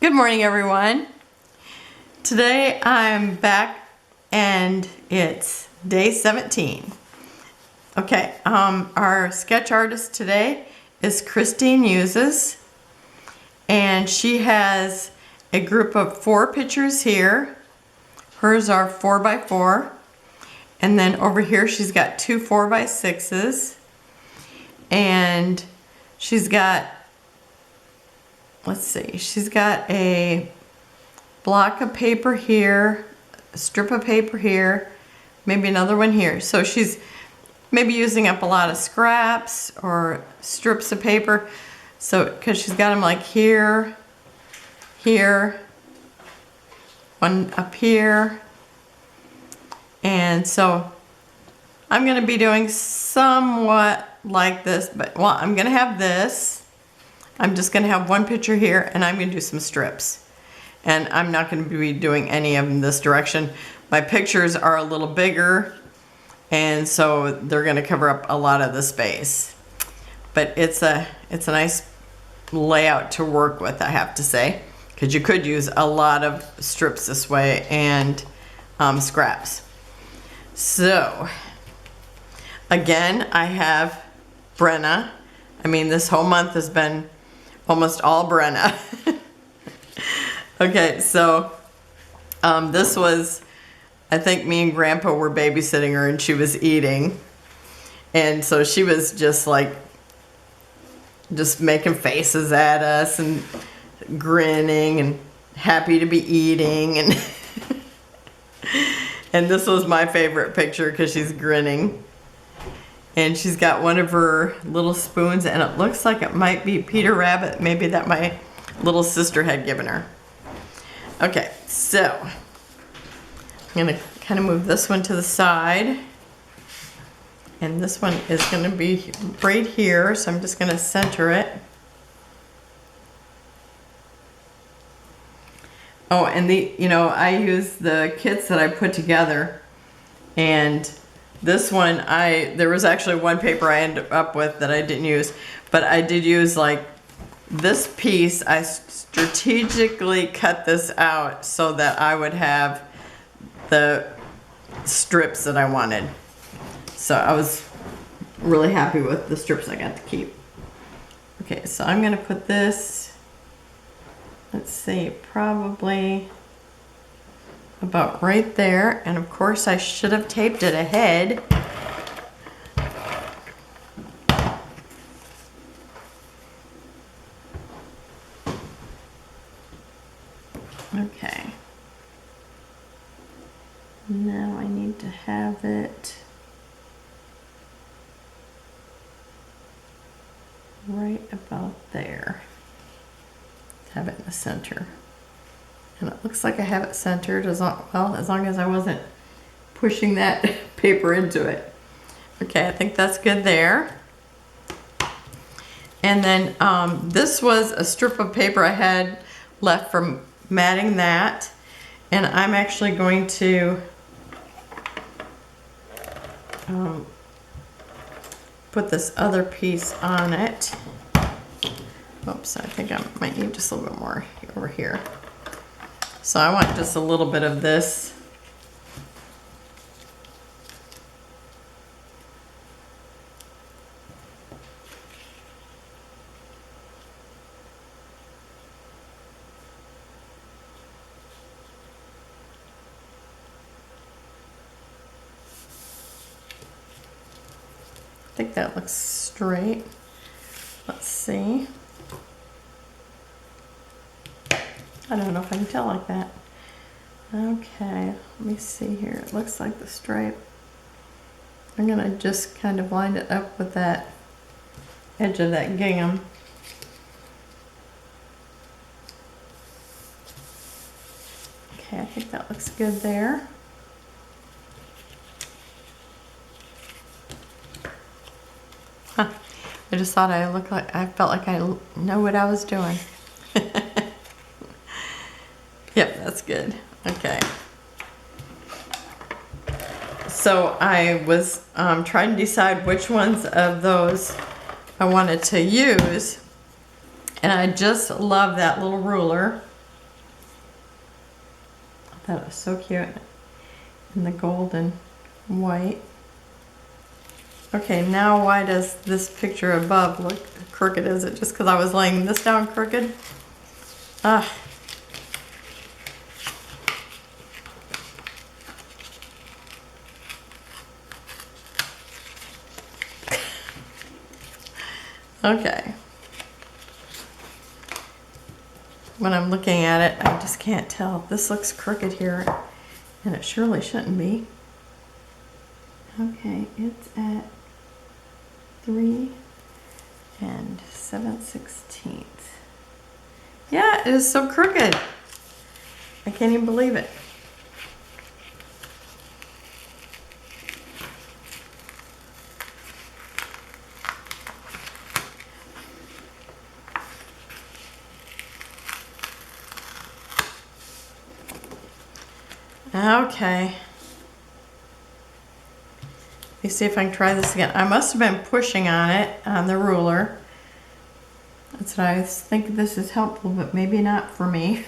Good morning, everyone. Today I'm back and it's day 17. Okay, our sketch artist today is Christine Hughes, and she has a group of 4 pictures here. Hers are 4x4, and then over here she's got 2 4x6s, and she's got, let's see, she's got a block of paper here, a strip of paper here, maybe another one here. So she's maybe using up a lot of scraps or strips of paper. So, because she's got them like here, here, one up here. And so I'm going to be doing somewhat like this, but well, I'm going to have this. I'm just going to have one picture here, and I'm going to do some strips. And I'm not going to be doing any of them this direction. My pictures are a little bigger, and so they're going to cover up a lot of the space. But it's a nice layout to work with, I have to say, because you could use a lot of strips this way and scraps. So, again, I have Brenna. I mean, this whole month has been almost all Brenna. Okay, so this was, I think me and Grandpa were babysitting her and she was eating. And so she was just like, just making faces at us and grinning and happy to be eating. And, and this was my favorite picture because she's grinning. And she's got one of her little spoons, and it looks like it might be Peter Rabbit, maybe that my little sister had given her. Okay, so I'm going to kind of move this one to the side. And this one is going to be right here, so I'm just going to center it. Oh, and I use the kits that I put together, and this one, there was actually one paper I ended up with that I didn't use, but I did use like this piece. I strategically cut this out so that I would have the strips that I wanted. So I was really happy with the strips I got to keep. Okay, so I'm gonna put this, let's see, probably about right there, and of course I should have taped it ahead. Okay. Now I need to have it right about there. Have it in the center. And it looks like I have it centered as long as I wasn't pushing that paper into it. Okay, I think that's good there. And then this was a strip of paper I had left from matting that. And I'm actually going to put this other piece on it. Oops, I think I might need just a little bit more over here. So I want just a little bit of this. I think that looks straight. Let's see. I don't know if I can tell like that. Okay, let me see here. It looks like the stripe. I'm gonna just kind of line it up with that edge of that gingham. Okay, I think that looks good there. Huh. I just thought I felt like I know what I was doing. Yep, that's good. Okay. So I was trying to decide which ones of those I wanted to use, and I just love that little ruler. That was so cute. In the gold and white. Okay, now why does this picture above look crooked? Is it just because I was laying this down crooked? Ah. Okay. When I'm looking at it, I just can't tell. This looks crooked here, and it surely shouldn't be. Okay, it's at 3 7/16. Yeah, it is so crooked. I can't even believe it. Okay. Let me see if I can try this again. I must have been pushing on it, on the ruler. That's what I think this is helpful, but maybe not for me.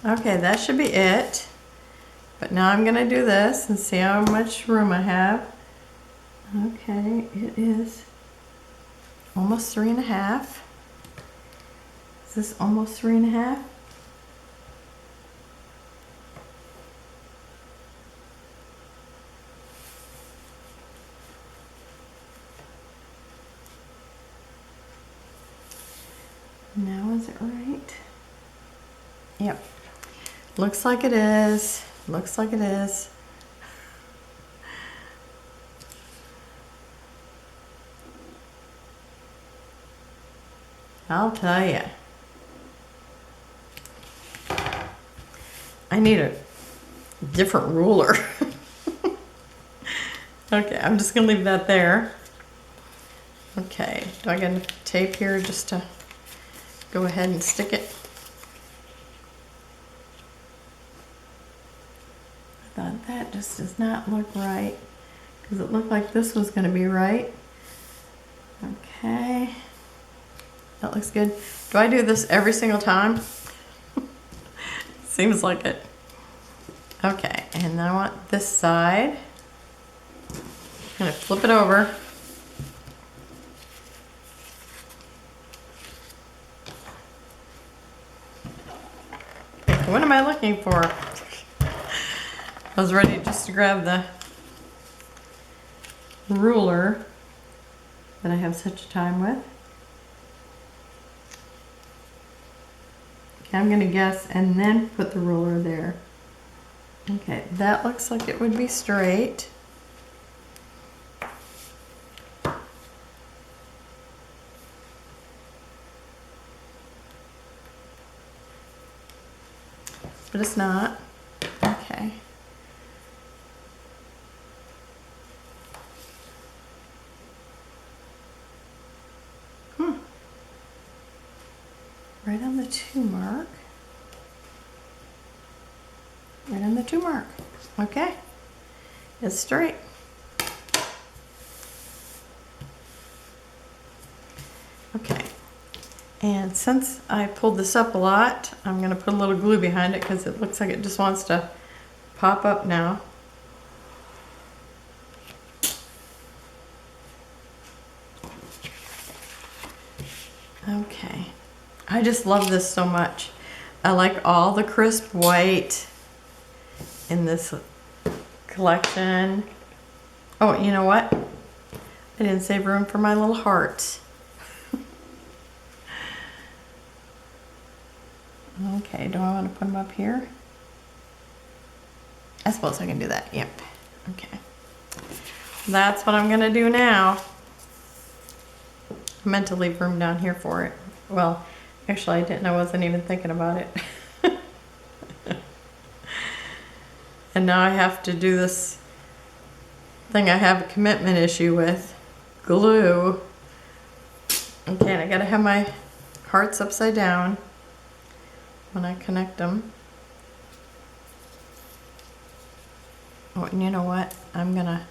Okay, that should be it. But now I'm gonna do this and see how much room I have. Okay, it is almost 3.5. Is this almost 3.5? Now is it right? Yep. Looks like it is. Looks like it is. I'll tell you. I need a different ruler. Okay, I'm just gonna leave that there. Okay, do I get enough tape here just to go ahead and stick it? I thought that just does not look right because it looked like this was gonna be right. Okay, that looks good. Do I do this every single time? Seems like it. Okay, and I want this side. I'm gonna flip it over. What am I looking for? I was ready just to grab the ruler that I have such a time with. Okay, I'm gonna guess and then put the ruler there. Okay, that looks like it would be straight. But it's not. Okay. Right on the 2 mark. Right on the 2 mark. Okay. It's straight. Okay. And since I pulled this up a lot, I'm going to put a little glue behind it because it looks like it just wants to pop up now. Okay. I just love this so much. I like all the crisp white in this collection. Oh, you know what? I didn't save room for my little hearts. Okay, do I want to put them up here? I suppose I can do that. Yep. Okay. That's what I'm going to do now. I meant to leave room down here for it. Well, actually I didn't. I wasn't even thinking about it. And now I have to do this thing I have a commitment issue with. Glue. Okay, and I gotta have my hearts upside down when I connect them. Oh, and you know what? I'm gonna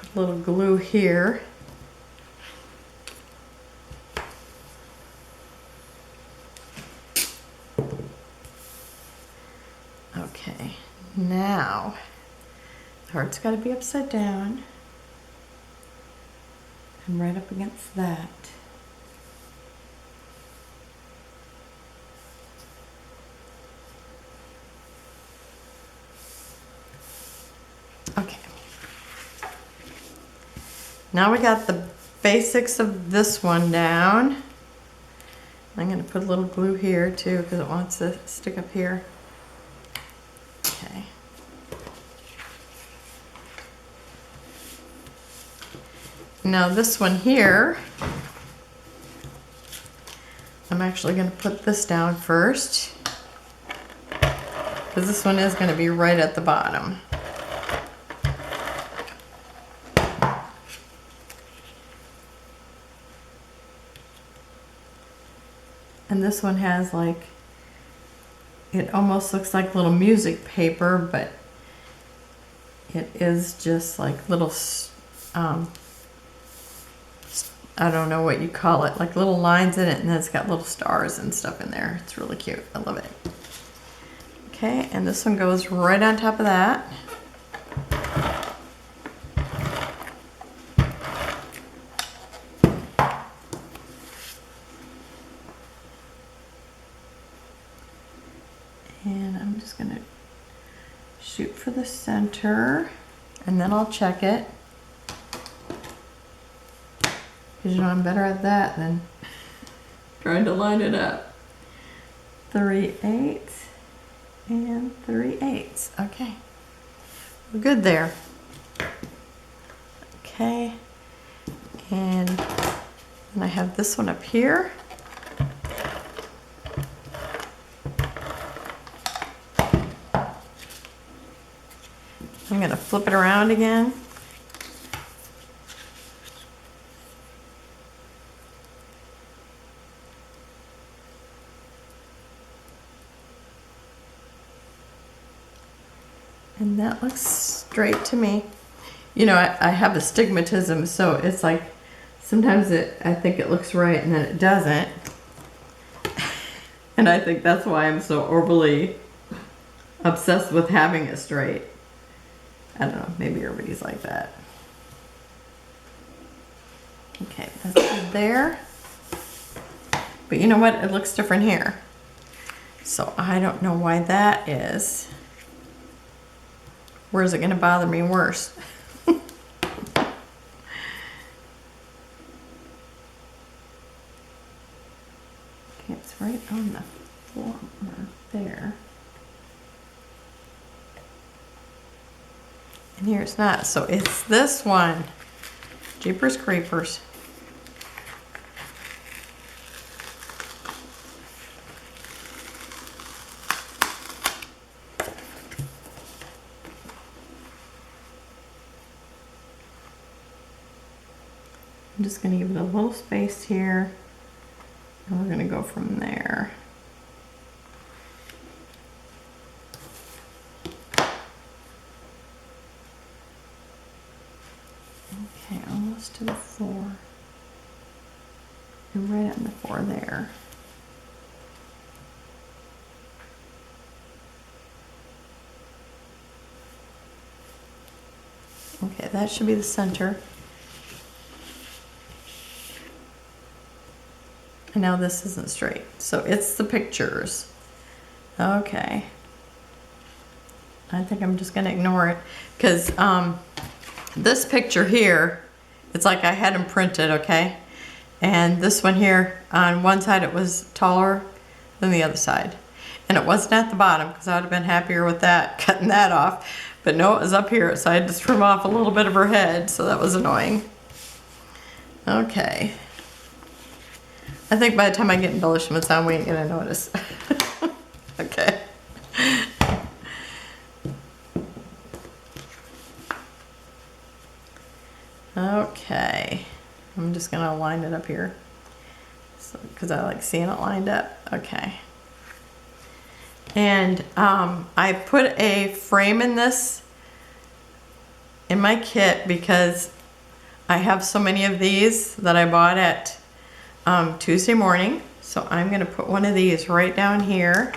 Put a little glue here. Okay, now the heart's got to be upside down and right up against that. Okay. Now we got the basics of this one down. I'm going to put a little glue here too because it wants to stick up here. Okay. Now this one here, I'm actually going to put this down first because this one is going to be right at the bottom. And this one has like, it almost looks like little music paper, but it is just like little, I don't know what you call it, like little lines in it, and then it's got little stars and stuff in there. It's really cute. I love it. Okay, and this one goes right on top of that. And I'm just gonna shoot for the center, and then I'll check it. Because you know I'm better at that than trying to line it up. 3/8 and 3/8. Okay, we're good there. Okay, and then I have this one up here. I'm going to flip it around again. And that looks straight to me. You know, I have astigmatism, so it's like sometimes I think it looks right and then it doesn't. And I think that's why I'm so overly obsessed with having it straight. I don't know, maybe everybody's like that. Okay, that's good there. But you know what? It looks different here. So I don't know why that is. Where is it going to bother me worse? Okay, it's right on the floor there. And here it's not. So it's this one. Jeepers Creepers. I'm just going to give it a little space here, and we're going to go from there. Okay, almost to the 4. And right on the 4 there. Okay, that should be the center. And now this isn't straight, so it's the pictures. Okay. I think I'm just gonna ignore it because this picture here, it's like I had them printed, okay? And this one here, on one side it was taller than the other side. And it wasn't at the bottom because I would have been happier with that, cutting that off. But no, it was up here, so I had to trim off a little bit of her head, so that was annoying. Okay. I think by the time I get embellishments on, we ain't gonna notice. Okay. Okay. I'm just gonna line it up here. Because I like seeing it lined up. Okay. And I put a frame in this in my kit because I have so many of these that I bought at Tuesday morning. So I'm going to put one of these right down here.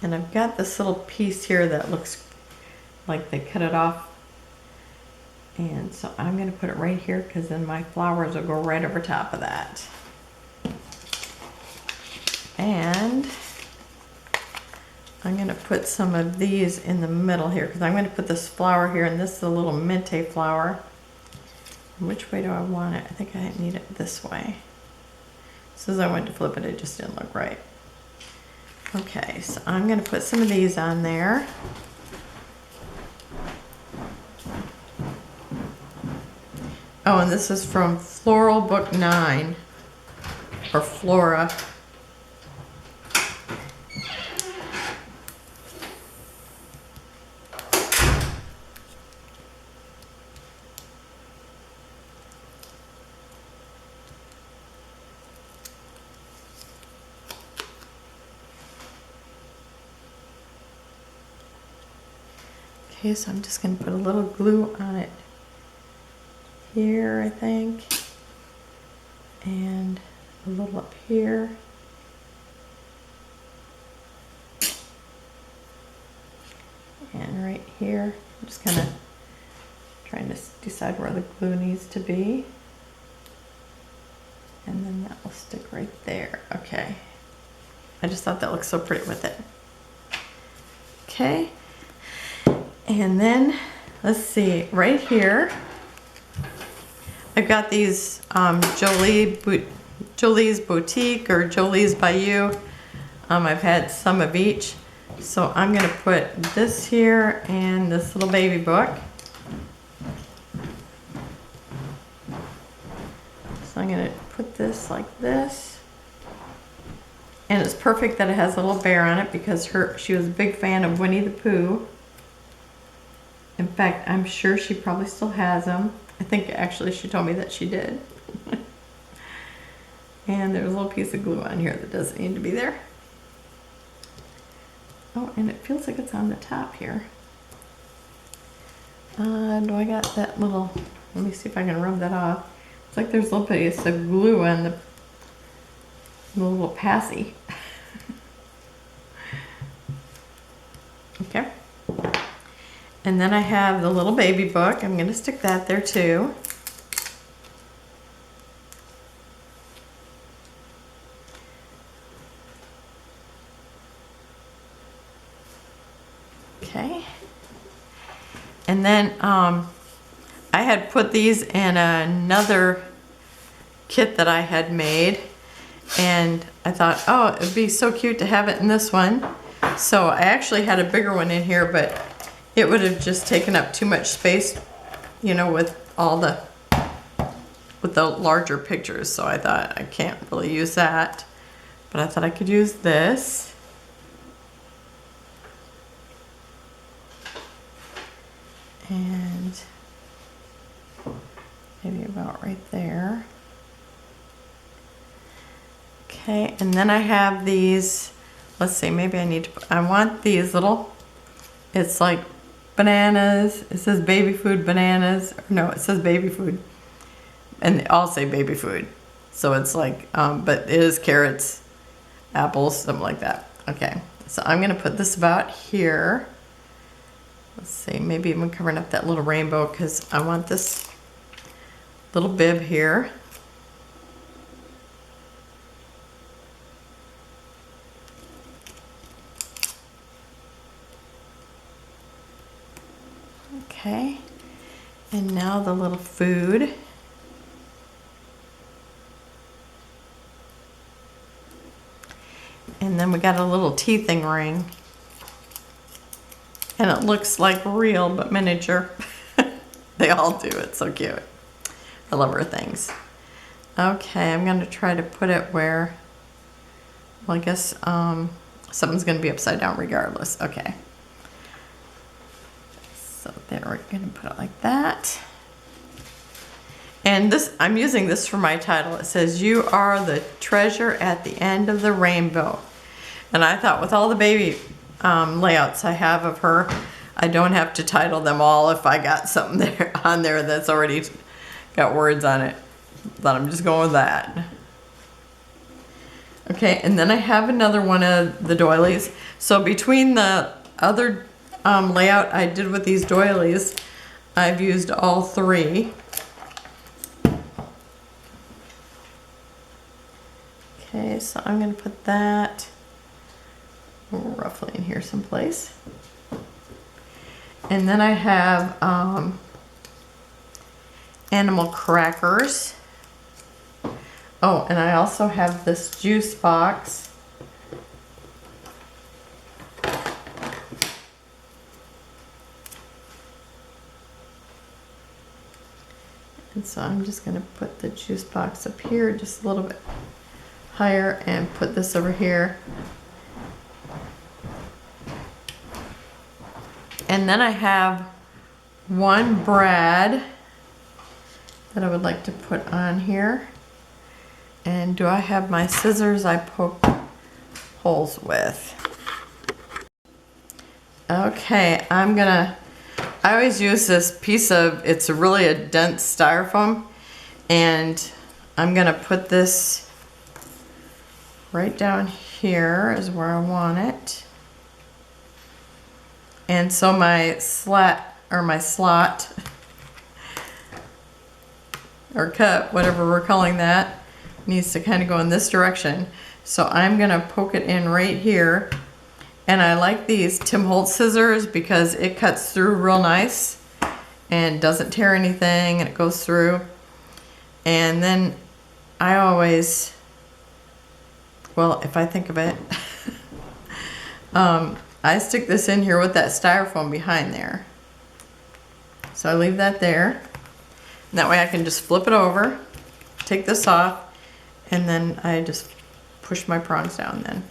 And I've got this little piece here that looks like they cut it off. And so I'm going to put it right here because then my flowers will go right over top of that. And I'm going to put some of these in the middle here because I'm going to put this flower here, and this is a little Mente flower. And which way do I want it? I think I need it this way. As soon as I went to flip it, it just didn't look right. Okay, so I'm going to put some of these on there. Oh, and this is from Floral Book 9, or Flora. Okay, so I'm just going to put a little glue on it here, I think, and a little up here. And right here. I'm just kind of trying to decide where the glue needs to be. And then that will stick right there. Okay. I just thought that looked so pretty with it. Okay. And then, let's see, right here, I've got these Jolee's Boutique or Jolee's by You. I've had some of each. So I'm going to put this here and this little baby book. So I'm going to put this like this. And it's perfect that it has a little bear on it because she was a big fan of Winnie the Pooh. In fact, I'm sure she probably still has them. I think actually she told me that she did. And there's a little piece of glue on here that doesn't need to be there. Oh, and it feels like it's on the top here. Do I got that little, let me see if I can rub that off. It's like there's a little piece of glue on the little passy. Okay. And then I have the little baby book. I'm going to stick that there too. Okay. And then I had put these in another kit that I had made. And I thought, oh, it would be so cute to have it in this one. So I actually had a bigger one in here, but it would have just taken up too much space, you know, with the larger pictures. So I thought I can't really use that, but I thought I could use this. And maybe about right there. Okay, and then I have these, let's see, maybe I need to, I want these little, it's like bananas. It says baby food bananas. No, it says baby food. And they all say baby food. So it's like, but it is carrots, apples, something like that. Okay, so I'm going to put this about here. Let's see, maybe I'm covering up that little rainbow because I want this little bib here. Okay, and now the little food. And then we got a little tea thing ring. And it looks like real, but miniature. They all do, it's so cute. I love her things. Okay, I'm gonna try to put it where, well, I guess something's gonna be upside down regardless. Okay. So there, we're gonna put it like that. And this, I'm using this for my title. It says, "You are the treasure at the end of the rainbow." And I thought with all the baby layouts I have of her, I don't have to title them all if I got something there on there that's already got words on it. But I'm just going with that. Okay, and then I have another one of the doilies. So between the other layout I did with these doilies, I've used all three. Okay, so I'm going to put that roughly in here someplace. And then I have animal crackers. Oh, and I also have this juice box. And so I'm just going to put the juice box up here just a little bit higher and put this over here. And then I have one brad that I would like to put on here. And do I have my scissors I poke holes with? Okay, I always use this piece of, it's really a dense styrofoam, and I'm gonna put this right down here is where I want it. And so my slot or cup, whatever we're calling that, needs to kind of go in this direction. So I'm gonna poke it in right here. And I like these Tim Holtz scissors because it cuts through real nice and doesn't tear anything, and it goes through. And then I always, well, if I think of it, I stick this in here with that styrofoam behind there. So I leave that there. And that way I can just flip it over, take this off, and then I just push my prongs down then.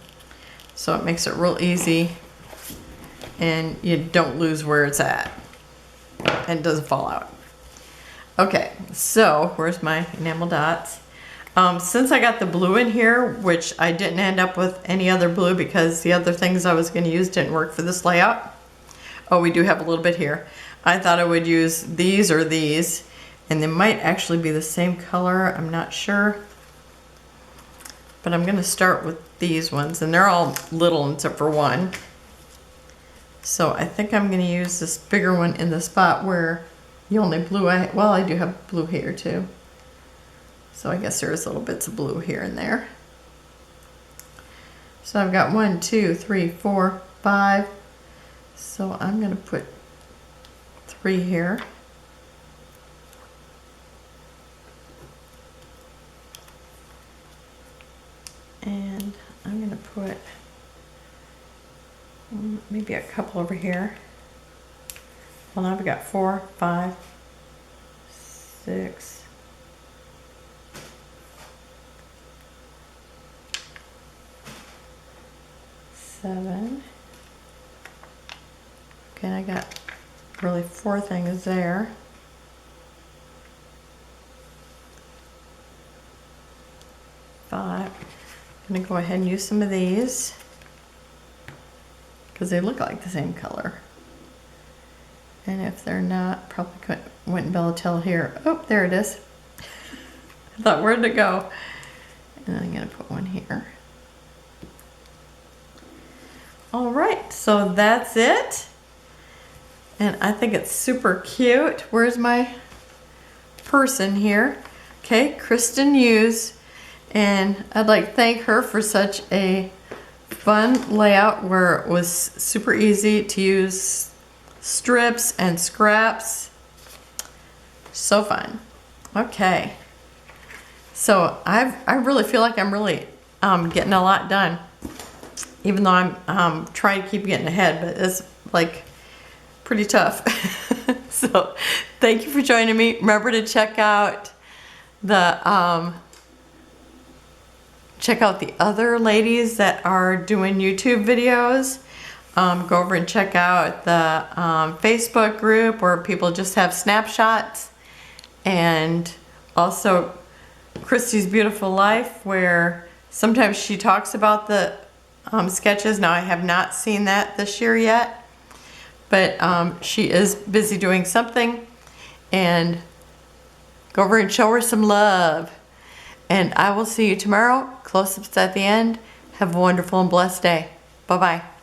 So it makes it real easy and you don't lose where it's at and it doesn't fall out. Okay, so where's my enamel dots? Since I got the blue in here, which I didn't end up with any other blue because the other things I was going to use didn't work for this layout. Oh, we do have a little bit here. I thought I would use these or these, and they might actually be the same color, I'm not sure. But I'm going to start with these ones, and they're all little except for one. So I think I'm going to use this bigger one in the spot where the only blue well, I do have blue here too. So I guess there's little bits of blue here and there. So I've got 1, 2, 3, 4, 5. So I'm going to put 3 here. And I'm going to put maybe a couple over here. Well, now I've got 4, 5, 6, 7. Okay, I got really 4 things there. 5. I'm going to go ahead and use some of these because they look like the same color. And if they're not, probably wouldn't be able to tell here. Oh, there it is. I thought, where'd it go? And then I'm going to put one here. All right, so that's it. And I think it's super cute. Where's my person here? Okay, Kirsten Hughes. And I'd like to thank her for such a fun layout where it was super easy to use strips and scraps. So fun. Okay. So I really feel like I'm really getting a lot done. Even though I'm trying to keep getting ahead, but it's like pretty tough. So thank you for joining me. Remember to check out the other ladies that are doing YouTube videos. Go over and check out the Facebook group where people just have snapshots, and also Christy's Beautiful Life, where sometimes she talks about the sketches. Now I have not seen that this year yet, but she is busy doing something, and go over and show her some love. And I will see you tomorrow. Close-ups at the end. Have a wonderful and blessed day. Bye-bye.